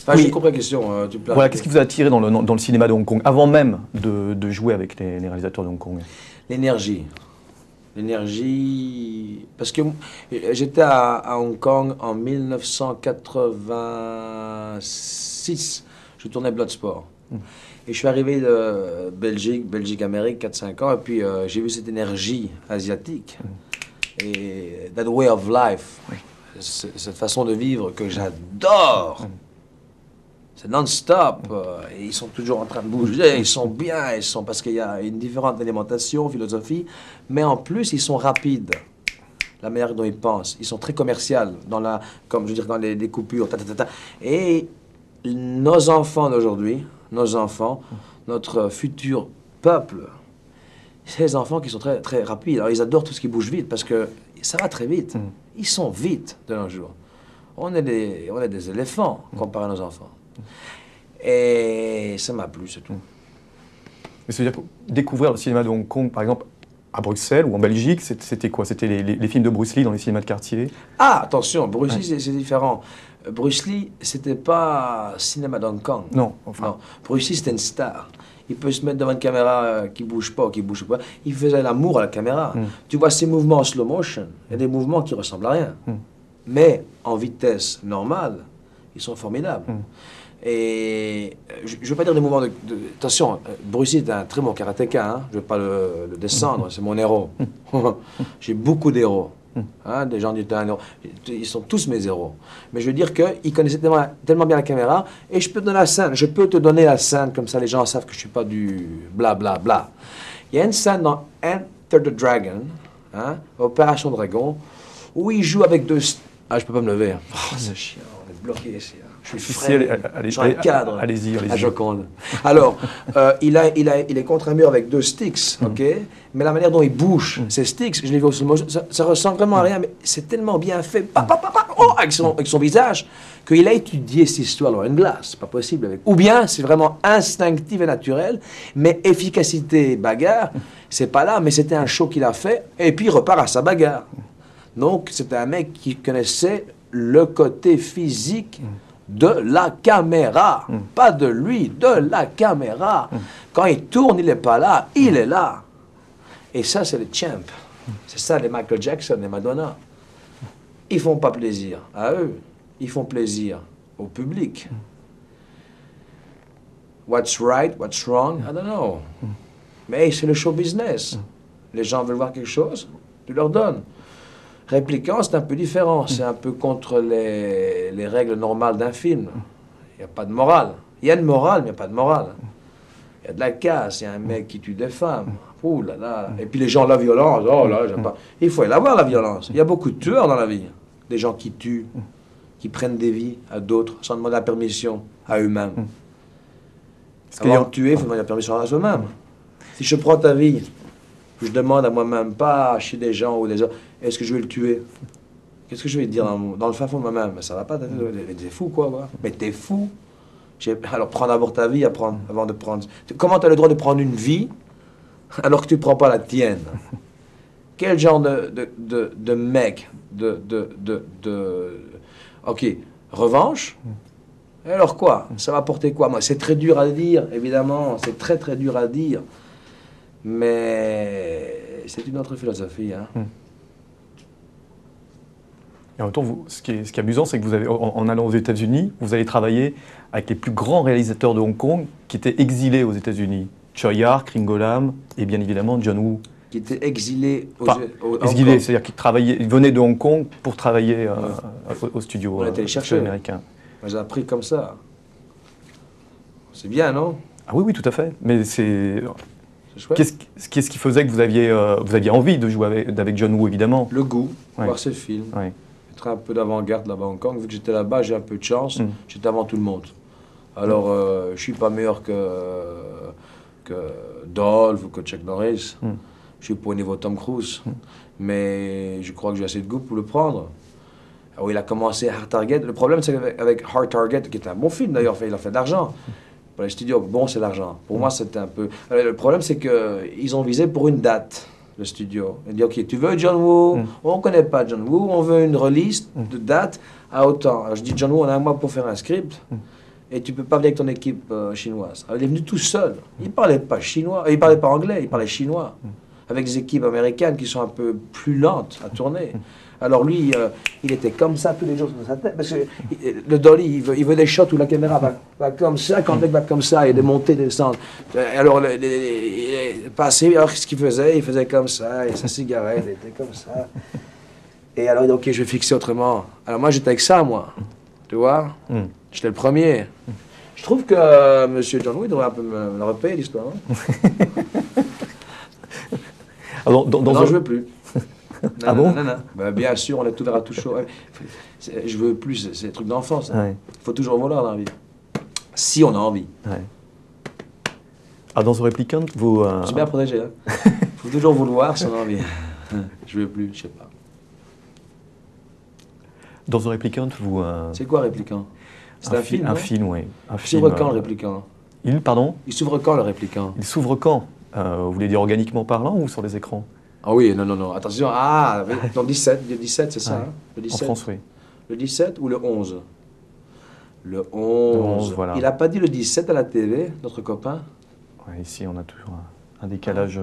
Ah, Oui. j'ai compris la question. Voilà, qu'est-ce qui vous a attiré dans le cinéma de Hong Kong, avant même de jouer avec les réalisateurs de Hong Kong? L'énergie. L'énergie. Parce que j'étais à Hong Kong en 1986. Je tournais Bloodsport. Et je suis arrivé de Belgique-Amérique, 4-5 ans, et puis j'ai vu cette énergie asiatique. Et that way of life, cette façon de vivre que j'adore. C'est non-stop. Et ils sont toujours en train de bouger, ils sont bien, parce qu'il y a une différente alimentation, philosophie, mais en plus, ils sont rapides. La manière dont ils pensent. Ils sont très commerciaux, comme je veux dire, dans les coupures. Et nos enfants d'aujourd'hui, notre futur peuple, c'est les enfants qui sont très, très rapides. Alors, ils adorent tout ce qui bouge vite, parce que ça va très vite. Ils sont vite de nos jours. On est des éléphants comparé à nos enfants. Et ça m'a plu, c'est tout. Mais ça veut dire que découvrir le cinéma de Hong Kong, par exemple, à Bruxelles ou en Belgique, c'était quoi? C'était les films de Bruce Lee dans les cinémas de quartier? Ah, attention, Bruce Lee, c'est différent. Bruce Lee, c'était pas cinéma d'Hong Kong. Non, enfin. Non. Bruce Lee, c'était une star. Il peut se mettre devant une caméra qui bouge pas ou qui bouge pas. Il faisait l'amour à la caméra. Tu vois ses mouvements en slow motion, il y a des mouvements qui ressemblent à rien. Mais en vitesse normale, ils sont formidables. Et je ne veux pas dire des mouvements de... Attention, Bruce Lee est un très bon karatéka, hein. Je ne vais pas le descendre, c'est mon héros. J'ai beaucoup d'héros. Hein, des gens disent un héros. Ils sont tous mes héros. Mais je veux dire qu'il connaissait tellement bien la caméra, et je peux te donner la scène. Je peux te donner la scène, comme ça les gens savent que je ne suis pas du bla bla bla. Il y a une scène dans Enter the Dragon, hein, Opération Dragon, où il joue avec deux... Ah, je peux pas me lever. Oh, c'est chiant, on est bloqué ici. Je suis frais, je suis un cadre. Allez-y. À Joconde. Alors, il est contre un mur avec deux sticks, ok? Mais la manière dont il bouge ces sticks, je l'ai vu au slow motion, ça ressemble vraiment à rien, mais c'est tellement bien fait, avec son visage, qu'il a étudié cette histoire dans une glace. C'est pas possible avec. Ou bien, c'est vraiment instinctif et naturel, mais efficacité, bagarre, c'est pas là, mais c'était un show qu'il a fait, et puis il repart à sa bagarre. Donc, c'était un mec qui connaissait le côté physique de la caméra. Pas de lui, de la caméra. Quand il tourne, il n'est pas là, il est là. Et ça, c'est les champs. C'est ça, les Michael Jackson, les Madonna. Ils font pas plaisir à eux. Ils font plaisir au public. What's right, what's wrong, I don't know. Mais c'est le show business. Les gens veulent voir quelque chose, tu leur donnes. Répliquant, c'est un peu différent. C'est un peu contre les règles normales d'un film. Il n'y a pas de morale. Il y a une morale, mais il n'y a pas de morale. Il y a de la casse. Il y a un mec qui tue des femmes. Ouh là là. Et puis les gens, la violence. Oh là, j'aime pas. Il faut y l'avoir, la violence. Il y a beaucoup de tueurs dans la vie. Des gens qui tuent, qui prennent des vies à d'autres sans demander la permission à eux-mêmes. Avant de tuer, il faut demander la permission à eux-mêmes. Si je prends ta vie, je demande à moi-même, pas chez des gens ou des autres, est-ce que je vais le tuer? Qu'est-ce que je vais te dire dans le fin fond de moi-même? Mais ça va pas, t'es fou quoi. Mais t'es fou. Alors prends d'abord ta vie avant de prendre... Comment tu as le droit de prendre une vie alors que tu ne prends pas la tienne? Quel genre de mec Ok, revanche? Alors quoi? Ça va porter quoi? Moi, c'est très dur à dire, évidemment. C'est très très dur à dire. Mais c'est une autre philosophie. Hein. Et en même temps, ce qui est amusant, c'est que vous avez, en allant aux États-Unis, vous allez travailler avec les plus grands réalisateurs de Hong Kong qui étaient exilés aux États-Unis. Choi Yar, Kringo Lam et bien évidemment John Woo. Qui étaient exilés exilés, c'est-à-dire qu'ils venaient de Hong Kong pour travailler au studio américain. Moi, j'ai appris comme ça. C'est bien, non? Ah oui, tout à fait. Mais c'est... Qu'est-ce qui faisait que vous aviez envie de jouer avec John Woo, évidemment? Le goût, voir ses films, être un peu d'avant-garde là-bas à Hong Kong. Vu que j'étais là-bas, j'ai un peu de chance, j'étais avant tout le monde. Alors, je ne suis pas meilleur que Dolph ou que Chuck Norris. Je suis pas au niveau de Tom Cruise. Mais je crois que j'ai assez de goût pour le prendre. Alors, il a commencé Hard Target. Le problème, c'est qu'avec Hard Target, qui est un bon film d'ailleurs, il a fait de l'argent. Pour les studios, bon, c'est l'argent. Pour moi, c'était un peu... Alors, le problème, c'est qu'ils ont visé pour une date, le studio. Ils ont dit, OK, tu veux John Woo? On ne connaît pas John Woo, on veut une release de date à autant. Alors, je dis, John Woo, on a un mois pour faire un script. Et tu peux pas venir avec ton équipe chinoise. Alors, il est venu tout seul. Il parlait pas chinois, il parlait pas anglais, il parlait chinois. Avec des équipes américaines qui sont un peu plus lentes à tourner. Alors lui, il était comme ça tous les jours sur sa tête. Parce que le dolly, il veut des shots où la caméra va comme ça, quand le mec va comme ça, et des montées, des descentes. Alors, alors ce qu'il faisait, il faisait comme ça, et sa cigarette, elle était comme ça. Et alors, il dit, ok, je vais fixer autrement. Alors moi, j'étais avec ça, moi. Tu vois? J'étais le premier. Je trouve que M. John Woo devrait un peu me le repayer, l'histoire. Hein? Alors, non, je veux plus. Non, ah bon? Non. Ben, bien sûr, on est tout à tout chaud. Je veux plus, c'est des trucs d'enfance. Il faut toujours vouloir dans la vie. Si on a envie. Ouais. Ah, dans The Replicant, vous... Je suis bien protégé. Il faut toujours vouloir si on a envie. Je veux plus, je sais pas. Dans The Replicant, vous... C'est quoi Répliquant? C'est un film, un film, oui. Il s'ouvre quand, le Répliquant? Pardon? Il s'ouvre quand, le Répliquant? Il s'ouvre quand? Vous voulez dire organiquement parlant ou sur les écrans? Ah oui, non. Attention, dans le 17, c'est ça, hein? Le 17. En France, oui. Le 17 ou le 11? Le 11, voilà. Il n'a pas dit le 17 à la TV, notre copain? Ouais, ici, on a toujours un décalage...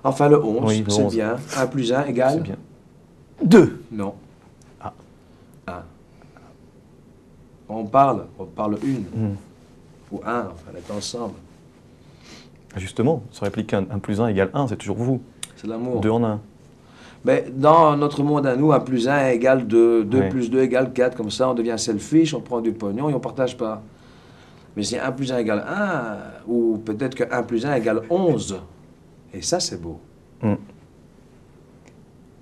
Enfin, le 11, oui, c'est bien. 1 plus 1 égale? C'est bien. 2. Non. Ah. 1. On parle une. Ou 1, enfin, on est ensemble. Justement, sur Replicant, 1 plus 1 égale 1, c'est toujours vous. C'est l'amour. 2 en 1. Mais dans notre monde à nous, 1 plus 1 égale 2, 2 plus 2 égale 4, comme ça on devient selfish, on prend du pognon et on ne partage pas. Mais si 1 plus 1 égale 1, ou peut-être que 1 plus 1 égale 11, et ça c'est beau.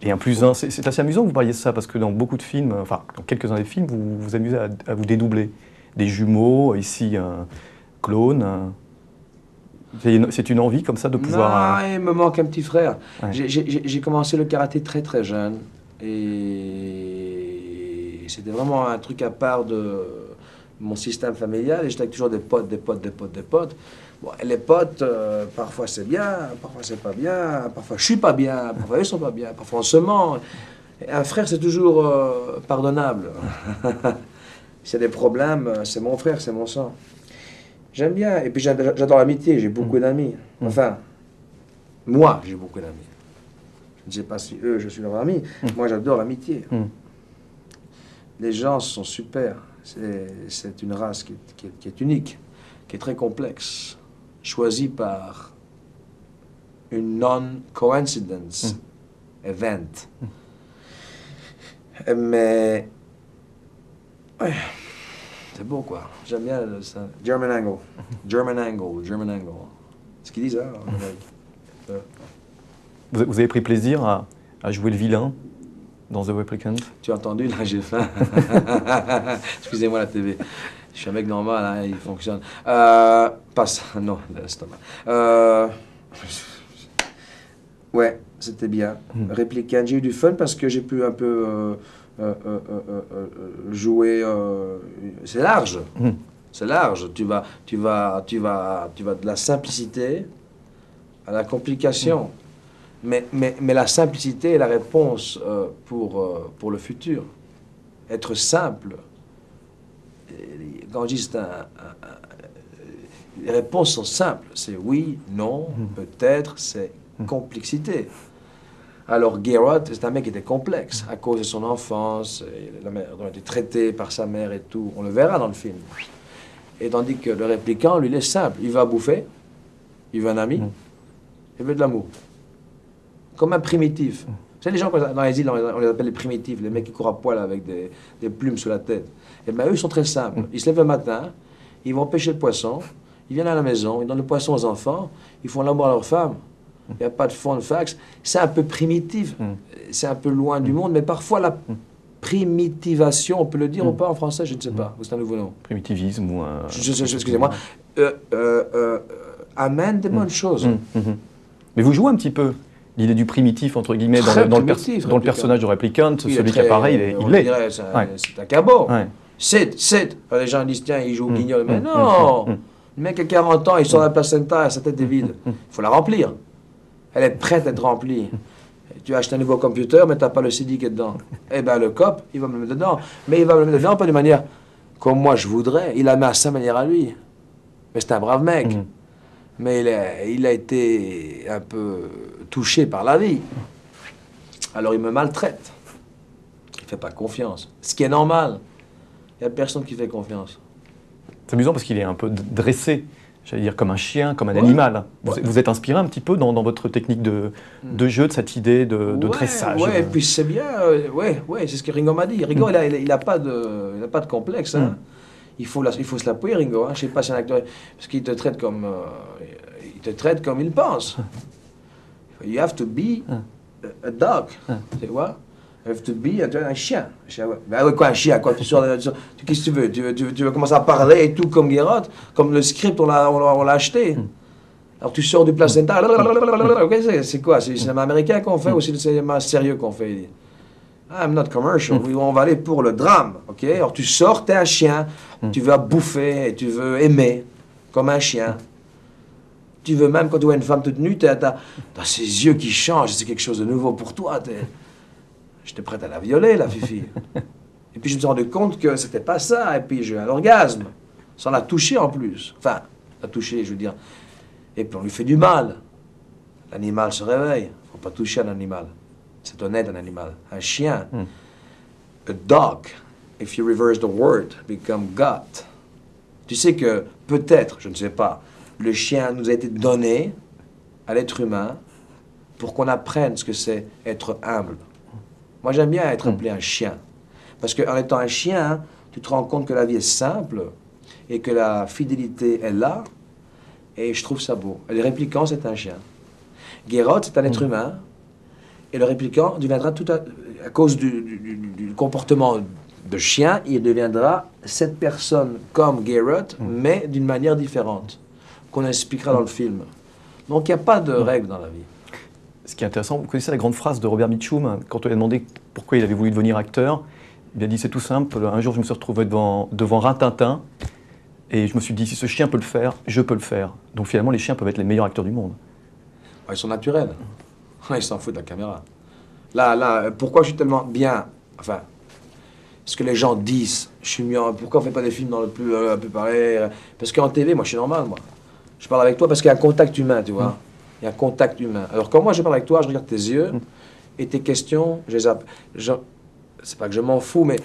Et 1 plus 1, c'est assez amusant que vous parliez de ça, parce que dans beaucoup de films, enfin dans quelques-uns des films, vous vous amusez à vous dédoubler. Des jumeaux, ici un clone, c'est une envie comme ça de pouvoir... Non, il me manque un petit frère. Ouais. J'ai commencé le karaté très très jeune. Et c'était vraiment un truc à part de mon système familial. Et j'étais avec toujours des potes. Bon, et les potes, parfois c'est bien, parfois c'est pas bien, parfois je suis pas bien, parfois ils sont pas bien, parfois on se ment. Et un frère, c'est toujours pardonnable. S'il y a des problèmes, c'est mon frère, c'est mon sang. J'aime bien, et puis j'adore l'amitié, j'ai beaucoup d'amis. Enfin, moi, j'ai beaucoup d'amis. Je ne sais pas si eux, je suis leur ami. Moi, j'adore l'amitié. Les gens sont super. C'est une race qui est unique, qui est très complexe, choisie par une non-coincidence event. Mais, ouais. C'est beau, quoi. J'aime bien ça. German angle. Ce qu'ils disent, hein, en Amérique. Vous avez pris plaisir à jouer le vilain dans The Replicant? Tu as entendu, là, j'ai faim. Excusez-moi la TV. Je suis un mec normal, hein, il fonctionne. Passe. Non, l'estomac. Ouais, c'était bien. Replicant, j'ai eu du fun parce que j'ai pu un peu... jouer, c'est large, c'est large. Tu vas de la simplicité à la complication, mais la simplicité est la réponse pour le futur. Être simple. Quand je dis les réponses sont simples, c'est oui, non, peut-être, c'est complexité. Alors Geralt, c'est un mec qui était complexe à cause de son enfance, la mère a été traitée par sa mère et tout. On le verra dans le film. Et tandis que le Replicant, lui, il est simple. Il va bouffer, il veut un ami, il veut de l'amour. Comme un primitif. Vous savez, les gens dans les îles, on les appelle les primitifs, les mecs qui courent à poil avec des plumes sur la tête. Et bien eux, ils sont très simples. Ils se lèvent le matin, ils vont pêcher le poisson, ils viennent à la maison, ils donnent le poisson aux enfants, ils font l'amour à leur femme. Il n'y a pas de fun facts. C'est un peu primitif, c'est un peu loin du monde, mais parfois la primitivation, on peut le dire ou pas en français, je ne sais pas. C'est un nouveau nom. Primitivisme ou un... Excusez-moi. Amène des bonnes choses. Mais vous jouez un petit peu l'idée du primitif, entre guillemets, dans le personnage de Replicant, celui qui apparaît, il l'est. C'est un cabot. C'est. Les gens disent, tiens, il joue au guignol. Mais non. Le mec a 40 ans, il sort de la placenta, sa tête est vide. Il faut la remplir. Elle est prête à être remplie. Tu achètes un nouveau computer, mais tu n'as pas le CD qui est dedans. Eh bien, le cop, il va me le mettre dedans. Mais il va me le mettre dedans pas de manière comme moi je voudrais. Il a mis à sa manière à lui. Mais c'est un brave mec. Mais il a été un peu touché par la vie. Alors il me maltraite. Il ne fait pas confiance. Ce qui est normal. Il n'y a personne qui fait confiance. C'est amusant parce qu'il est un peu dressé, j'allais dire comme un chien, comme un animal. Vous êtes inspiré un petit peu dans votre technique de jeu, de cette idée de dressage. Ouais, et puis c'est bien. C'est ce que Ringo m'a dit. Ringo, il n'a pas de complexe. Hein. Il faut se l'appuyer, Ringo. Hein. Je ne sais pas si un acteur. Parce qu'il te traite comme. Il pense. You have to be a dog. Tu vois? You have to be un chien. Ben ouais, quoi, un chien? Quoi, qu'est-ce que tu veux? Tu veux commencer à parler et tout comme Geralt? Comme le script, on l'a acheté. Alors tu sors du placenta. C'est quoi? C'est le cinéma américain qu'on fait ou c'est le cinéma sérieux qu'on fait? I'm not commercial. On va aller pour le drame. Ok? Alors tu sors, t'es un chien. Tu veux bouffer et tu veux aimer comme un chien. Tu veux même, quand tu vois une femme toute nue, t'as ses yeux qui changent. C'est quelque chose de nouveau pour toi. J'étais prête à la violer, la fifi. Et puis je me suis rendu compte que c'était pas ça. Et puis j'ai eu un orgasme. Sans la toucher en plus. Enfin, la toucher, je veux dire. Et puis on lui fait du mal. L'animal se réveille. Faut pas toucher un animal. C'est honnête, un animal. Un chien. A dog, if you reverse the word, become God. Tu sais que peut-être, je ne sais pas, le chien nous a été donné à l'être humain pour qu'on apprenne ce que c'est être humble. Moi, j'aime bien être appelé un chien. Parce qu'en étant un chien, tu te rends compte que la vie est simple et que la fidélité est là. Et je trouve ça beau. Et le répliquant, c'est un chien. Geralt, c'est un être humain. Et le répliquant deviendra tout à cause du comportement de chien, il deviendra cette personne comme Geralt, mais d'une manière différente, qu'on expliquera dans le film. Donc il n'y a pas de règle dans la vie. Ce qui est intéressant, vous connaissez la grande phrase de Robert Mitchum, quand on lui a demandé pourquoi il avait voulu devenir acteur, il a dit c'est tout simple, un jour je me suis retrouvé devant Rintintin, et je me suis dit si ce chien peut le faire, je peux le faire. Donc finalement les chiens peuvent être les meilleurs acteurs du monde. Ils sont naturels. Ils s'en foutent de la caméra. Là, pourquoi je suis tellement bien, enfin, ce que les gens disent, je suis mieux, pourquoi on ne fait pas des films dans le plus pareil? Parce qu'en TV, moi je suis normal, moi. Je parle avec toi parce qu'il y a un contact humain, tu vois. Il y a un contact humain. Alors quand moi je parle avec toi, je regarde tes yeux et tes questions, je les zappe. C'est pas que je m'en fous, mais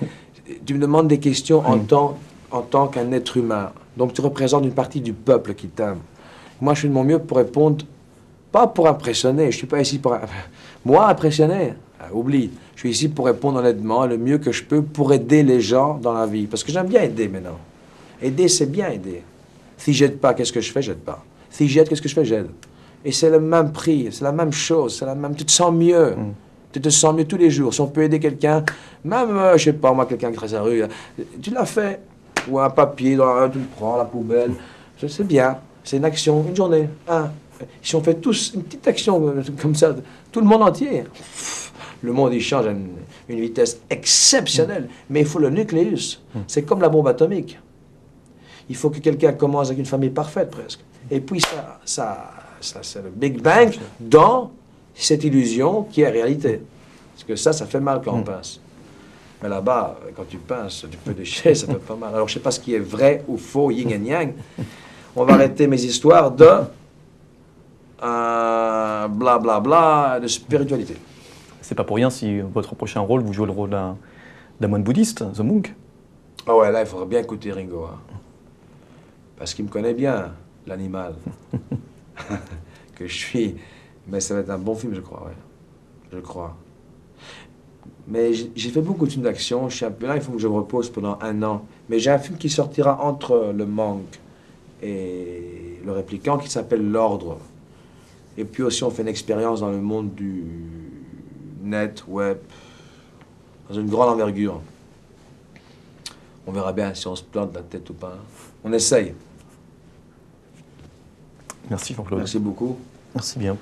tu me demandes des questions en tant qu'un être humain. Donc tu représentes une partie du peuple qui t'aime. Moi je fais de mon mieux pour répondre, pas pour impressionner, je suis pas ici pour... Moi, impressionner, oublie. Je suis ici pour répondre honnêtement, le mieux que je peux, pour aider les gens dans la vie. Parce que j'aime bien aider maintenant. Aider, c'est bien aider. Si j'aide pas, qu'est-ce que je fais? J'aide pas. Si j'aide, qu'est-ce que je fais? J'aide. Et c'est le même prix, c'est la même chose, c'est la même... Tu te sens mieux. Tu te sens mieux tous les jours. Si on peut aider quelqu'un, même, je sais pas, moi, quelqu'un qui traverse la rue, tu l'as fait. Ou un papier, tu le prends, la poubelle. C'est bien. C'est une action, une journée. Si on fait tous une petite action comme ça, tout le monde entier, le monde il change à une vitesse exceptionnelle. Mais il faut le nucléus. C'est comme la bombe atomique. Il faut que quelqu'un commence avec une famille parfaite presque. Et puis ça c'est le Big Bang dans cette illusion qui est réalité. Parce que ça fait mal quand on pince. Mais là-bas, quand tu pinces, tu peux déchirer, ça fait pas mal. Alors je sais pas ce qui est vrai ou faux, yin et yang. On va arrêter mes histoires de... blablabla de spiritualité. C'est pas pour rien si votre prochain rôle, vous jouez le rôle d'un moine bouddhiste, The Monk. Ah ouais, là, il faudrait bien écouter Ringo. Hein. Parce qu'il me connaît bien, l'animal. Que je suis. Mais ça va être un bon film, je crois, ouais. Je crois. Mais j'ai fait beaucoup de films d'action. Je suis un peu là, il faut que je me repose pendant 1 an. Mais j'ai un film qui sortira entre Le Monk et Le Répliquant qui s'appelle L'Ordre. Et puis aussi, on fait une expérience dans le monde du net, web, dans une grande envergure. On verra bien si on se plante la tête ou pas. On essaye. Merci Jean-Claude. Merci beaucoup. Merci bien.